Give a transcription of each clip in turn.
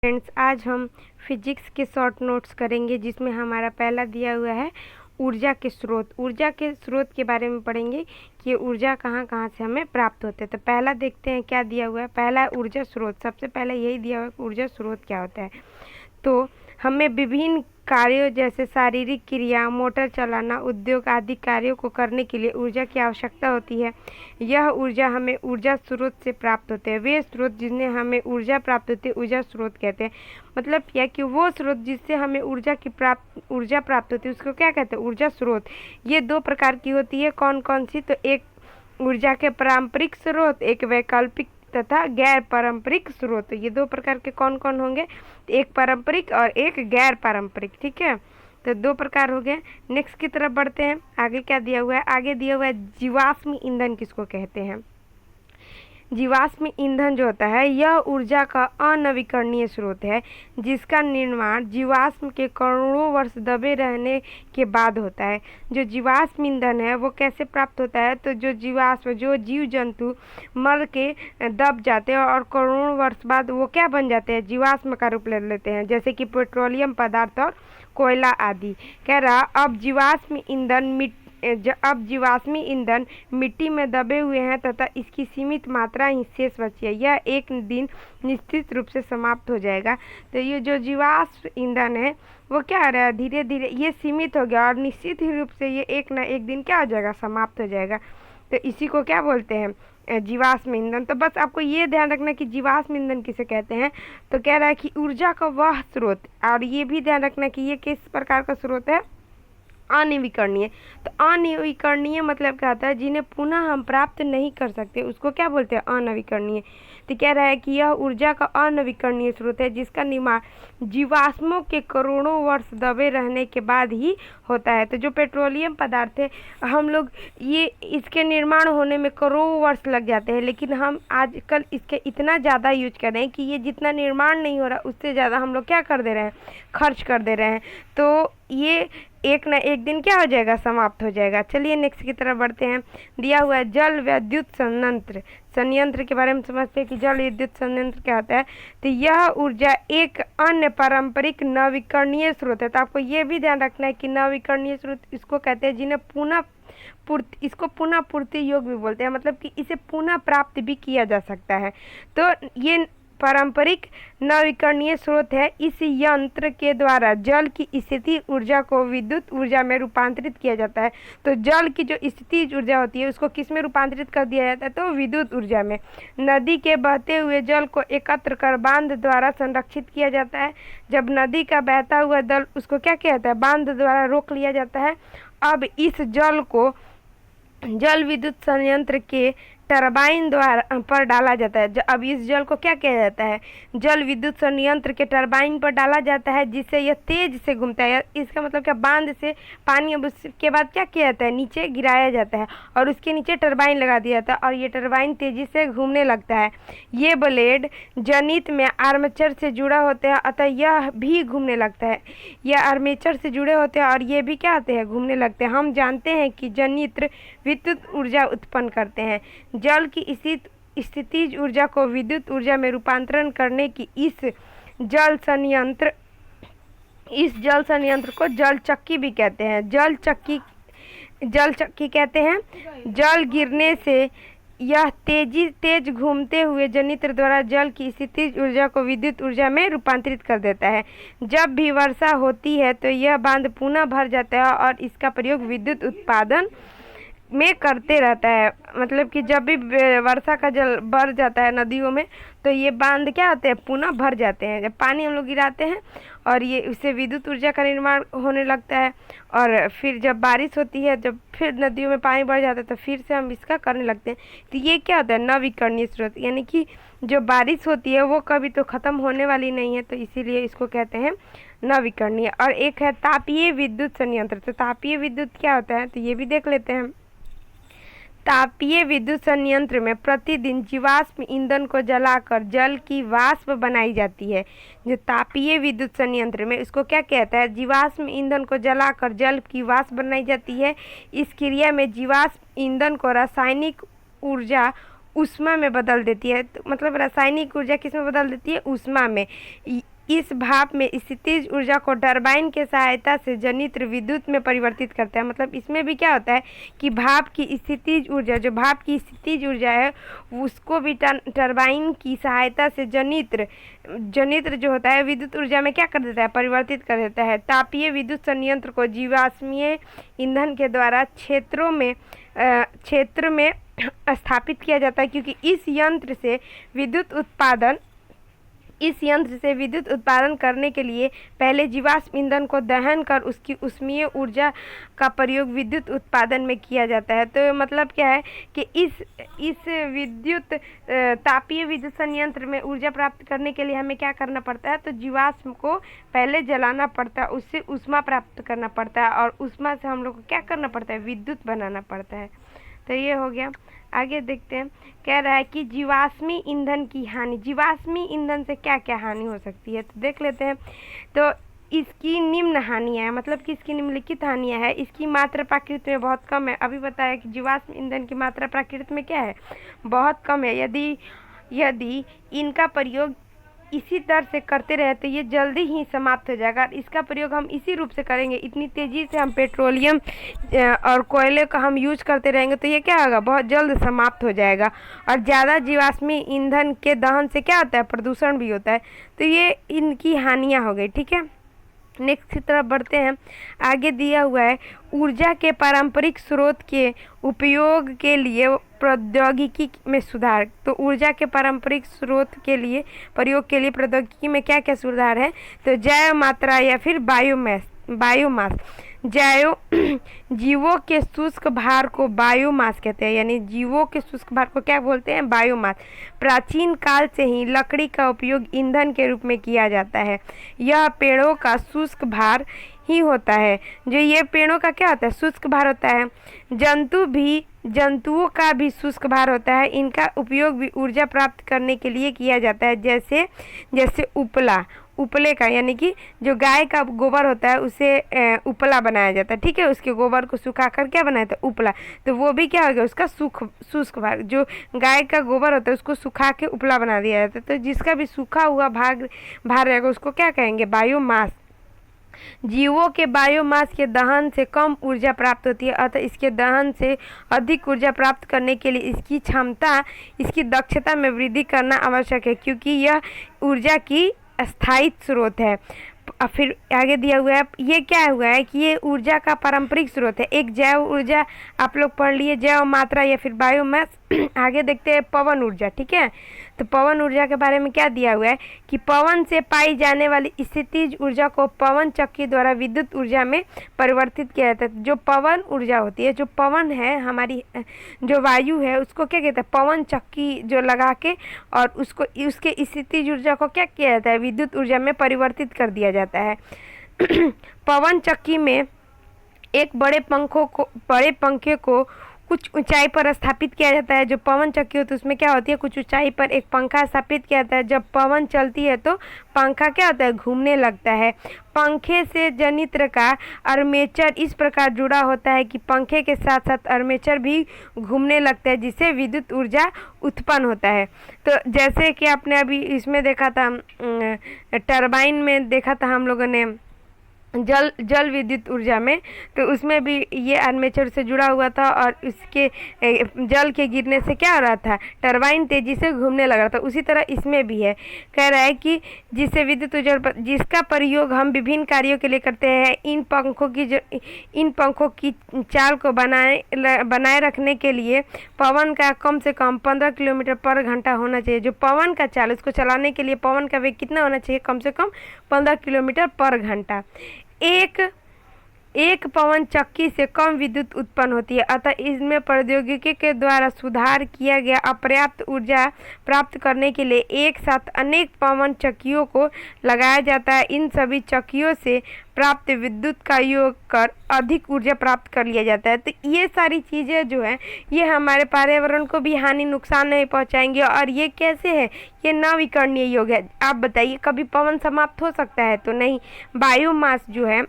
Friends, आज हम physics के शॉर्ट नोट्स करेंगे जिसमें हमारा पहला दिया हुआ है ऊर्जा के स्रोत। ऊर्जा के स्रोत के बारे में पढ़ेंगे कि ऊर्जा कहाँ कहाँ से हमें प्राप्त होते हैं। तो पहला देखते हैं क्या दिया हुआ है। पहला ऊर्जा स्रोत, सबसे पहले यही दिया हुआ है कि ऊर्जा स्रोत क्या होता है। तो हमें विभिन्न कार्यों जैसे शारीरिक क्रिया, मोटर चलाना, उद्योग आदि कार्यों को करने के लिए ऊर्जा की आवश्यकता होती है। यह ऊर्जा हमें ऊर्जा स्रोत से प्राप्त होते हैं। वे स्रोत जिन्हें हमें ऊर्जा प्राप्त होती है ऊर्जा स्रोत कहते हैं। मतलब क्या कि वो स्रोत जिससे हमें ऊर्जा प्राप्त होती है उसको क्या कहते हैं, ऊर्जा स्रोत। ये दो प्रकार की होती है। कौन कौन सी? तो एक ऊर्जा के पारंपरिक स्रोत, एक वैकल्पिक तथा गैर पारंपरिक स्रोत। ये दो प्रकार के कौन कौन होंगे? एक पारंपरिक और एक गैर पारंपरिक। ठीक है, तो दो प्रकार हो गए। नेक्स्ट की तरफ बढ़ते हैं। आगे क्या दिया हुआ है? आगे दिया हुआ है जीवाश्म ईंधन किसको कहते हैं। जीवाश्म ईंधन जो होता है यह ऊर्जा का अनवीकरणीय स्रोत है जिसका निर्माण जीवाश्म के करोड़ों वर्ष दबे रहने के बाद होता है। जो जीवाश्म ईंधन है वो कैसे प्राप्त होता है? तो जो जीव जंतु मर के दब जाते हैं और करोड़ों वर्ष बाद वो क्या बन जाते हैं, जीवाश्म का रूप ले लेते हैं, जैसे कि पेट्रोलियम पदार्थ और कोयला आदि। कह रहा अब जीवाश्मी ईंधन मिट्टी में दबे हुए हैं तथा इसकी सीमित मात्रा ही शेष बची है। यह एक दिन निश्चित रूप से समाप्त हो जाएगा। तो ये जो जीवाश्म ईंधन है वो क्या हो रहा है, धीरे धीरे ये सीमित हो गया और निश्चित ही रूप से ये एक न एक दिन क्या हो जाएगा, समाप्त हो जाएगा। तो इसी को क्या बोलते हैं, जीवाश्म ईंधन। तो बस आपको ये ध्यान रखना कि जीवाश्म ईंधन किसे कहते हैं। तो कह रहा है कि ऊर्जा का वह स्रोत, और ये भी ध्यान रखना कि ये किस प्रकार का स्रोत है, अनवीकरणीय। तो अनवीकरणीय मतलब क्या होता है, जिन्हें पुनः हम प्राप्त नहीं कर सकते उसको क्या बोलते हैं, अनवीकरणीय। तो कह रहा है कि यह ऊर्जा का अनवीकरणीय स्रोत है जिसका निर्माण जीवाश्मों के करोड़ों वर्ष दबे रहने के बाद ही होता है। तो जो पेट्रोलियम पदार्थ है हम लोग ये इसके निर्माण होने में करोड़ों वर्ष लग जाते हैं, लेकिन हम आजकल इसके इतना ज़्यादा यूज कर रहे हैं कि ये जितना निर्माण नहीं हो रहा उससे ज़्यादा हम लोग क्या कर दे रहे हैं, खर्च कर दे रहे हैं। तो ये एक न एक दिन क्या हो जाएगा, समाप्त हो जाएगा। चलिए नेक्स्ट की तरफ बढ़ते हैं। दिया हुआ है जल विद्युत संयंत्र के बारे में समझते हैं कि जल विद्युत संयंत्र क्या होता है। तो यह ऊर्जा एक अन्य पारंपरिक नवीकरणीय स्रोत है। तो आपको ये भी ध्यान रखना है कि नवीकरणीय स्रोत इसको कहते हैं जिन्हें इसको पुनः पूर्ति योग भी बोलते हैं, मतलब कि इसे पुनः प्राप्त भी किया जा सकता है। तो ये पारंपरिक नवीकरणीय स्रोत है। इस यंत्र के द्वारा जल की स्थितिज ऊर्जा को विद्युत ऊर्जा में रूपांतरित किया जाता है। तो जल की जो स्थितिज ऊर्जा होती है उसको किस में रूपांतरित कर दिया जाता है, तो विद्युत ऊर्जा में। नदी के बहते हुए जल को एकत्र कर बांध द्वारा संरक्षित किया जाता है। जब नदी का बहता हुआ जल उसको क्या किया जाता है, बांध द्वारा रोक लिया जाता है। अब इस जल को जल विद्युत संयंत्र के टरबाइन द्वारा पर डाला जाता है। अब इस जल को क्या किया जाता है, जल विद्युत संयंत्र के टरबाइन पर डाला जाता है जिससे यह तेज से घूमता है। इसका मतलब क्या, बांध से पानी अब उसके बाद क्या किया जाता है, नीचे गिराया जाता है और उसके नीचे टरबाइन लगा दिया जाता है और ये टरबाइन तेजी से घूमने लगता है। ये ब्लेड जनित में आर्मेचर से जुड़ा होता है अतः यह भी घूमने लगता है। यह आर्मेचर से जुड़े होते हैं और ये भी क्या होते हैं, घूमने लगते हैं। हम जानते हैं कि जनित्र विद्युत ऊर्जा उत्पन्न करते हैं। जल की स्थितिज ऊर्जा को विद्युत ऊर्जा में रूपांतरण करने की इस जल संयंत्र को जल चक्की भी कहते हैं। जल चक्की कहते हैं। जल गिरने से यह तेज घूमते हुए जनित्र द्वारा जल की स्थितिज ऊर्जा को विद्युत ऊर्जा में रूपांतरित कर देता है। जब भी वर्षा होती है तो यह बांध पुनः भर जाता है और इसका प्रयोग विद्युत उत्पादन में करते रहता है। मतलब कि जब भी वर्षा का जल भर जाता है नदियों में तो ये बांध क्या होते हैं, पुनः भर जाते हैं। जब पानी हम लोग गिराते हैं और ये इससे विद्युत ऊर्जा का निर्माण होने लगता है और फिर जब बारिश होती है, जब फिर नदियों में पानी बढ़ जाता है तो फिर से हम इसका करने लगते हैं। तो ये क्या होता है, नवीकरणीय स्रोत। यानी कि जो बारिश होती है वो कभी तो ख़त्म होने वाली नहीं है, तो इसीलिए इसको कहते हैं नवीकरणीय। और एक है तापीय विद्युत संयंत्र। तो तापीय विद्युत क्या होता है, तो ये भी देख लेते हैं। तापीय विद्युत संयंत्र में प्रतिदिन जीवाश्म ईंधन को जलाकर जल की वाष्प बनाई जाती है। जो तापीय विद्युत संयंत्र में इसको क्या कहता है, जीवाश्म ईंधन को जलाकर जल की वाष्प बनाई जाती है। इस क्रिया में जीवाश्म ईंधन को रासायनिक ऊर्जा ऊष्मा में बदल देती है। तो मतलब रासायनिक ऊर्जा किस में बदल देती है? ऊष्मा में। इस भाप में स्थितिज ऊर्जा को टरबाइन के सहायता से जनित्र विद्युत में परिवर्तित करता है। मतलब इसमें भी क्या होता है कि भाप की स्थितिज ऊर्जा, जो भाप की स्थितिज ऊर्जा है उसको भी टरबाइन की सहायता से जनित्र जो होता है विद्युत ऊर्जा में क्या कर देता है? परिवर्तित कर देता है। तापीय विद्युत संयंत्र को जीवाश्मीय ईंधन के द्वारा क्षेत्र में स्थापित किया जाता है, क्योंकि इस यंत्र से विद्युत उत्पादन करने के लिए पहले जीवाश्म ईंधन को दहन कर उसकी ऊष्मीय ऊर्जा का प्रयोग विद्युत उत्पादन में किया जाता है। तो मतलब क्या है कि इस तापीय विद्युत संयंत्र में ऊर्जा प्राप्त करने के लिए हमें क्या करना पड़ता है? तो जीवाश्म को पहले जलाना पड़ता है, उससे ऊष्मा प्राप्त करना पड़ता है, और ऊष्मा से हम लोग को क्या करना पड़ता है? विद्युत बनाना पड़ता है। तो ये हो गया। आगे देखते हैं, कह रहा है कि जीवाश्मी ईंधन की हानि। जीवाश्मी ईंधन से क्या क्या हानि हो सकती है, तो देख लेते हैं। तो इसकी निम्न हानियाँ है, मतलब कि इसकी निम्नलिखित हानियाँ है। इसकी मात्रा प्रकृति में बहुत कम है। अभी बताया कि जीवाश्म ईंधन की मात्रा प्रकृति में क्या है? बहुत कम है। यदि इनका प्रयोग इसी दर से करते रहे तो ये जल्दी ही समाप्त हो जाएगा। इसका प्रयोग हम इसी रूप से करेंगे, इतनी तेज़ी से हम पेट्रोलियम और कोयले का हम यूज करते रहेंगे तो ये क्या होगा? बहुत जल्द समाप्त हो जाएगा। और ज़्यादा जीवाश्मी ईंधन के दहन से क्या होता है? प्रदूषण भी होता है। तो ये इनकी हानियाँ हो गई। ठीक है, नेक्स्ट की तरफ बढ़ते हैं। आगे दिया हुआ है ऊर्जा के पारंपरिक स्रोत के उपयोग के लिए प्रौद्योगिकी में सुधार। तो ऊर्जा के पारंपरिक स्रोत के लिए प्रयोग के लिए प्रौद्योगिकी में क्या क्या सुधार है? तो जैव मात्रा या फिर बायोमास। जीवों के शुष्क भार को बायोमास कहते हैं, यानी जीवों के शुष्क भार को क्या बोलते हैं? बायोमास। प्राचीन काल से ही लकड़ी का उपयोग ईंधन के रूप में किया जाता है। यह पेड़ों का शुष्क भार ही होता है। जो ये पेड़ों का क्या होता है? शुष्क भार होता है। जंतुओं का भी शुष्क भार होता है। इनका उपयोग भी ऊर्जा प्राप्त करने के लिए किया जाता है। जैसे उपले का, यानी कि जो गाय का गोबर होता है उसे उपला बनाया जाता है। ठीक है, उसके गोबर को सुखा कर क्या बनाया था? उपला। तो वो भी क्या हो गया? उसका शुष्क भाग। जो गाय का गोबर होता है उसको सुखा के उपला बना दिया जाता है। तो जिसका भी सूखा हुआ भार रहेगा उसको क्या कहेंगे? बायोमास। जीवों के बायोमास के दहन से कम ऊर्जा प्राप्त होती है, अतः इसके दहन से अधिक ऊर्जा प्राप्त करने के लिए इसकी दक्षता में वृद्धि करना आवश्यक है, क्योंकि यह ऊर्जा की स्थायी स्रोत है। फिर आगे दिया हुआ है, ये क्या हुआ है कि ये ऊर्जा का पारंपरिक स्रोत है। एक जैव ऊर्जा आप लोग पढ़ लिए, जैव मात्रा या फिर बायोमास। आगे देखते हैं पवन ऊर्जा। ठीक है, तो पवन ऊर्जा के बारे में क्या दिया हुआ है कि पवन से पाई जाने वाली स्थितिज ऊर्जा को पवन चक्की द्वारा विद्युत ऊर्जा में परिवर्तित किया जाता है। जो पवन ऊर्जा होती है, जो पवन है, हमारी जो वायु है, उसको क्या कहते हैं? पवन चक्की जो लगा के और उसके स्थितिज ऊर्जा को क्या किया जाता है? विद्युत ऊर्जा में परिवर्तित कर दिया जाता है। पवन चक्की में एक बड़े पंखे को कुछ ऊंचाई पर स्थापित किया जाता है। जो पवन चक्की होती है उसमें क्या होती है? कुछ ऊंचाई पर एक पंखा स्थापित किया जाता है। जब पवन चलती है तो पंखा क्या होता है? घूमने लगता है। पंखे से जनित्र का आर्मेचर इस प्रकार जुड़ा होता है कि पंखे के साथ साथ आर्मेचर भी घूमने लगता है, जिससे विद्युत ऊर्जा उत्पन्न होता है। तो जैसे कि आपने अभी इसमें देखा था, टरबाइन में देखा था हम लोगों ने जल विद्युत ऊर्जा में, तो उसमें भी ये आर्मेचर से जुड़ा हुआ था और उसके जल के गिरने से क्या हो रहा था? टरबाइन तेजी से घूमने लग रहा था। उसी तरह इसमें भी है। कह रहा है कि जिससे विद्युत ऊर्जा जिसका प्रयोग हम विभिन्न कार्यों के लिए करते हैं। इन पंखों की चाल को बनाए रखने के लिए पवन का कम से कम 15 किलोमीटर पर घंटा होना चाहिए। जो पवन का चाल, उसको चलाने के लिए पवन का वेग कितना होना चाहिए? कम से कम 15 किलोमीटर पर घंटा। एक पवन चक्की से कम विद्युत उत्पन्न होती है, अतः इसमें प्रौद्योगिकी के द्वारा सुधार किया गया। अपर्याप्त ऊर्जा प्राप्त करने के लिए एक साथ अनेक पवन चक्कियों को लगाया जाता है। इन सभी चक्कियों से प्राप्त विद्युत का योग कर अधिक ऊर्जा प्राप्त कर लिया जाता है। तो ये सारी चीज़ें जो है ये हमारे पर्यावरण को भी हानि नुकसान नहीं पहुंचाएंगे। और ये कैसे है? ये नवीकरणीय योग है। आप बताइए, कभी पवन समाप्त हो सकता है? तो नहीं। बायोमास जो है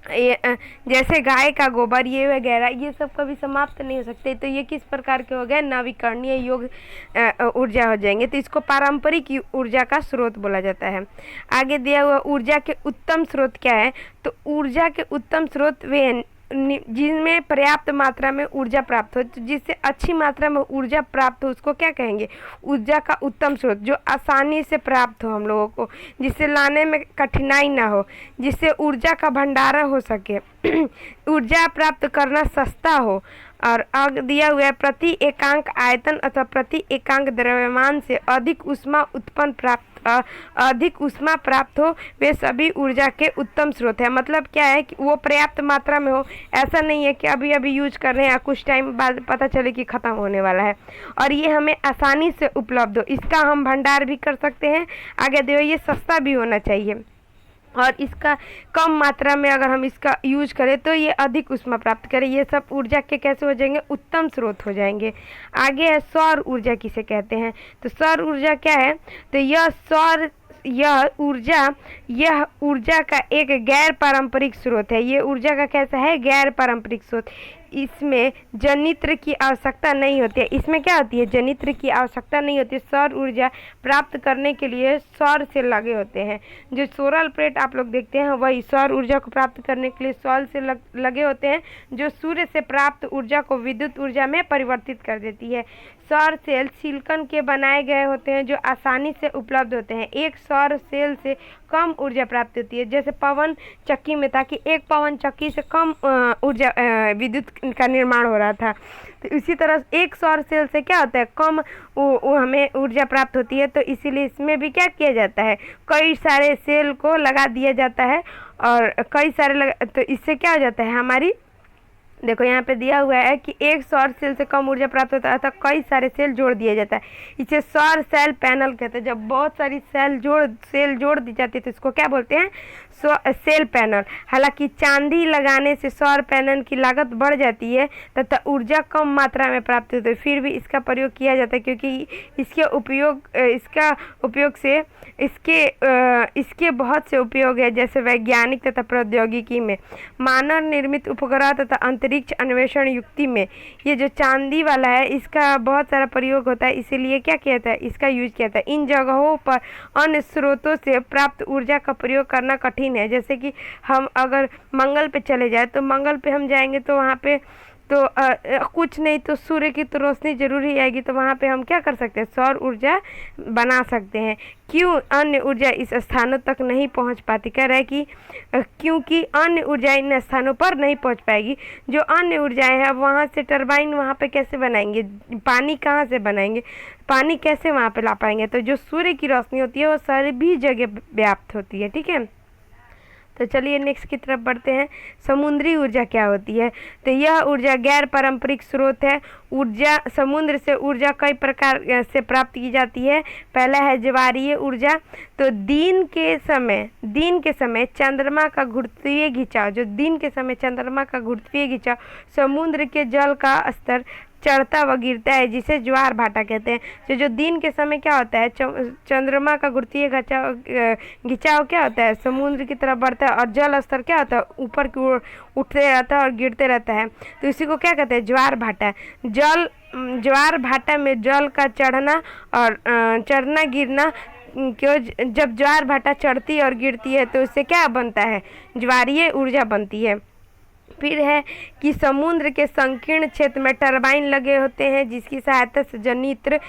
जैसे गाय का गोबर ये वगैरह ये सब कभी समाप्त नहीं हो सकते। तो ये किस प्रकार के हो गए, नवीकरणीय योग ऊर्जा हो जाएंगे। तो इसको पारंपरिक ऊर्जा का स्रोत बोला जाता है। आगे दिया हुआ ऊर्जा के उत्तम स्रोत क्या है, तो ऊर्जा के उत्तम स्रोत वे हैं जिनमें पर्याप्त मात्रा में ऊर्जा प्राप्त हो। तो जिससे अच्छी मात्रा में ऊर्जा प्राप्त हो उसको क्या कहेंगे, ऊर्जा का उत्तम स्रोत। जो आसानी से प्राप्त हो हम लोगों को, जिससे लाने में कठिनाई ना हो, जिससे ऊर्जा का भंडारण हो सके ऊर्जा प्राप्त करना सस्ता हो। और आगे दिया हुआ है प्रति एकांक आयतन अथवा प्रति एकांक द्रव्यमान से अधिक ऊष्मा प्राप्त हो, वे सभी ऊर्जा के उत्तम स्रोत है। मतलब क्या है कि वो पर्याप्त मात्रा में हो, ऐसा नहीं है कि अभी अभी यूज कर रहे हैं कुछ टाइम बाद पता चले कि ख़त्म होने वाला है। और ये हमें आसानी से उपलब्ध हो, इसका हम भंडार भी कर सकते हैं। आगे देखो ये सस्ता भी होना चाहिए, और इसका कम मात्रा में अगर हम इसका यूज करें तो ये अधिक ऊष्मा प्राप्त करें। ये सब ऊर्जा के कैसे हो जाएंगे, उत्तम स्रोत हो जाएंगे। आगे है सौर ऊर्जा किसे कहते हैं। तो सौर ऊर्जा क्या है, तो यह ऊर्जा का एक गैर पारंपरिक स्रोत है। ये ऊर्जा का कैसा है, गैर पारंपरिक स्रोत। इसमें जनित्र की आवश्यकता नहीं होती है। इसमें क्या होती है, जनित्र की आवश्यकता नहीं होती है। सौर ऊर्जा प्राप्त करने के लिए सौर सेल लगे होते हैं। जो सोलर प्लेट आप लोग देखते हैं वही सौर ऊर्जा को प्राप्त करने के लिए सौर सेल लगे होते हैं, जो सूर्य से प्राप्त ऊर्जा को विद्युत ऊर्जा में परिवर्तित कर देती है। सौर सेल सिलिकॉन के बनाए गए होते हैं जो आसानी से उपलब्ध होते हैं। एक सौर सेल से कम ऊर्जा प्राप्त होती है, जैसे पवन चक्की में था कि एक पवन चक्की से कम ऊर्जा विद्युत का निर्माण हो रहा था। तो इसी तरह एक सौर सेल से क्या होता है, कम वो हमें ऊर्जा प्राप्त होती है। तो इसीलिए इसमें भी क्या किया जाता है, कई सारे सेल को लगा दिया जाता है, और कई सारे तो इससे क्या हो जाता है हमारी, देखो यहाँ पे दिया हुआ है कि एक सौर सेल से कम ऊर्जा प्राप्त होता है अर्थात कई सारे सेल जोड़ दिया जाता है। इसे सौर सेल पैनल कहते हैं। जब बहुत सारी सेल जोड़ दी जाती है तो इसको क्या बोलते हैं, सेल पैनल। हालांकि चांदी लगाने से सौर पैनल की लागत बढ़ जाती है तथा ऊर्जा कम मात्रा में प्राप्त होती है, फिर भी इसका प्रयोग किया जाता है क्योंकि इसका उपयोग से इसके बहुत से उपयोग है, जैसे वैज्ञानिक तथा प्रौद्योगिकी में, मानव निर्मित उपग्रह तथा अंतरिक्ष अन्वेषण युक्ति में। ये जो चांदी वाला है इसका बहुत सारा प्रयोग होता है, इसीलिए क्या किया था, इसका यूज किया था। इन जगहों पर अन्य स्रोतों से प्राप्त ऊर्जा का प्रयोग करना कठिन है। जैसे कि हम अगर मंगल पे चले जाए तो मंगल पे हम जाएंगे तो वहाँ पे तो कुछ नहीं तो सूर्य की तो रोशनी जरूरी आएगी, तो वहाँ पे हम क्या कर सकते हैं, सौर ऊर्जा बना सकते हैं। क्यों अन्य ऊर्जा इस स्थानों तक नहीं पहुँच पाती, कह रहा है कि क्योंकि अन्य ऊर्जा इन स्थानों पर नहीं पहुँच पाएगी। जो अन्य ऊर्जाएं हैं वहाँ से टरबाइन वहाँ पे कैसे बनाएंगे, पानी कहाँ से बनाएंगे, पानी कैसे वहाँ पे ला पाएंगे। तो जो सूर्य की रोशनी होती है वो सभी जगह व्याप्त होती है, ठीक है। तो चलिए नेक्स्ट की तरफ बढ़ते हैं। समुद्री ऊर्जा क्या होती है, तो यह ऊर्जा गैर पारंपरिक स्रोत है। ऊर्जा समुद्र से ऊर्जा कई प्रकार से प्राप्त की जाती है। पहला है ज्वारीय ऊर्जा। तो दिन के समय चंद्रमा का घुर्तीय खिंचाव, जो दिन के समय चंद्रमा का घुर्तीय खिंचाव समुद्र के जल का स्तर चढ़ता व गिरता है, जिसे ज्वार भाटा कहते हैं। जो दिन के समय क्या होता है, चंद्रमा का घुर्तीय खिंचाव क्या होता है, समुद्र की तरफ बढ़ता है, और जल स्तर क्या होता है, ऊपर की ओर उठते रहता है और गिरते रहता है। तो इसी को क्या कहते हैं, ज्वार भाटा। ज्वार भाटा में जल का चढ़ना और चढ़ना गिरना क्यों, जब ज्वार भाटा चढ़ती और गिरती है तो उससे क्या बनता है, ज्वारीय ऊर्जा बनती है। फिर है कि समुद्र के संकीर्ण क्षेत्र में टरबाइन लगे होते हैं, जिसकी सहायता से जनित्र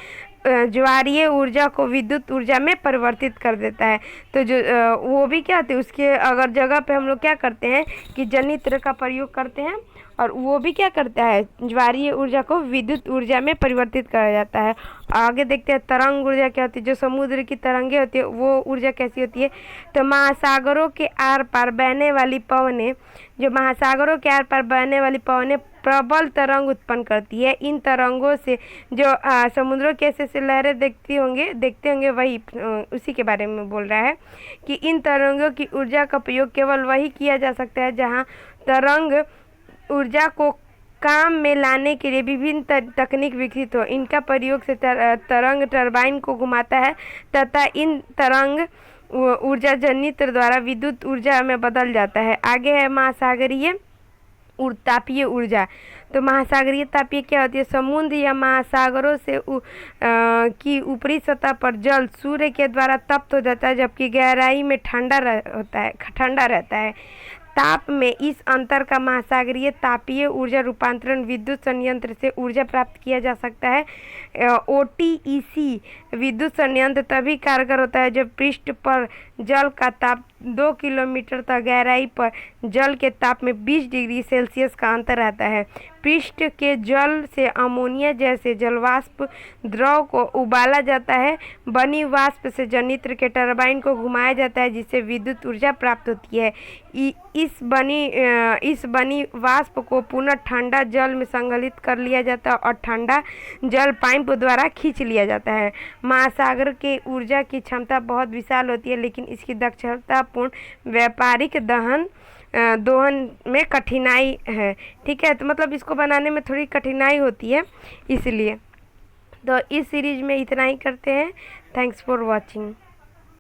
ज्वारीय ऊर्जा को विद्युत ऊर्जा में परिवर्तित कर देता है। तो जो वो भी क्या होते हैं, उसके अगर जगह पे हम लोग क्या करते हैं कि जनित्र का प्रयोग करते हैं, और वो भी क्या करता है, ज्वारीय ऊर्जा को विद्युत ऊर्जा में परिवर्तित करा जाता है। आगे देखते हैं तरंग ऊर्जा क्या होती है। जो समुद्र की तरंगे होती है वो ऊर्जा कैसी होती है, तो महासागरों के आर पार बहने वाली पवनें, जो महासागरों के आर पार बहने वाली पवनें प्रबल तरंग उत्पन्न करती है। इन तरंगों से जो समुद्रों के ऐसे लहरें देखते होंगे वही उसी के बारे में बोल रहा है कि इन तरंगों की ऊर्जा का प्रयोग केवल वही किया जा सकता है जहाँ तरंग ऊर्जा को काम में लाने के लिए विभिन्न तकनीक विकसित हो। इनका प्रयोग से तरंग टरबाइन को घुमाता है तथा इन तरंग ऊर्जा जनित्र द्वारा विद्युत ऊर्जा में बदल जाता है। आगे है महासागरीय तापीय ऊर्जा। तो महासागरीय तापीय क्या होती है? समुद्र या महासागरों से की ऊपरी सतह पर जल सूर्य के द्वारा तप्त हो जाता है, जबकि गहराई में ठंडा रहता है। ताप में इस अंतर का महासागरीय तापीय ऊर्जा रूपांतरण विद्युत संयंत्र से ऊर्जा प्राप्त किया जा सकता है। OTEC विद्युत संयंत्र तभी कारगर होता है जब पृष्ठ पर जल का ताप 2 किलोमीटर तक गहराई पर जल के ताप में 20 डिग्री सेल्सियस का अंतर रहता है। पृष्ठ के जल से अमोनिया जैसे जलवाष्प द्रव को उबाला जाता है। बनी वाष्प से जनित्र के टरबाइन को घुमाया जाता है, जिससे विद्युत ऊर्जा प्राप्त होती है। इस बनी वाष्प को पुनः ठंडा जल में संग्रहित कर लिया जाता है और ठंडा जल पाइप द्वारा खींच लिया जाता है। महासागर के ऊर्जा की क्षमता बहुत विशाल होती है, लेकिन इसकी दक्षतापूर्ण व्यापारिक दोहन में कठिनाई है। ठीक है, तो मतलब इसको बनाने में थोड़ी कठिनाई होती है, इसलिए। तो इस सीरीज में इतना ही करते हैं। Thanks for watching.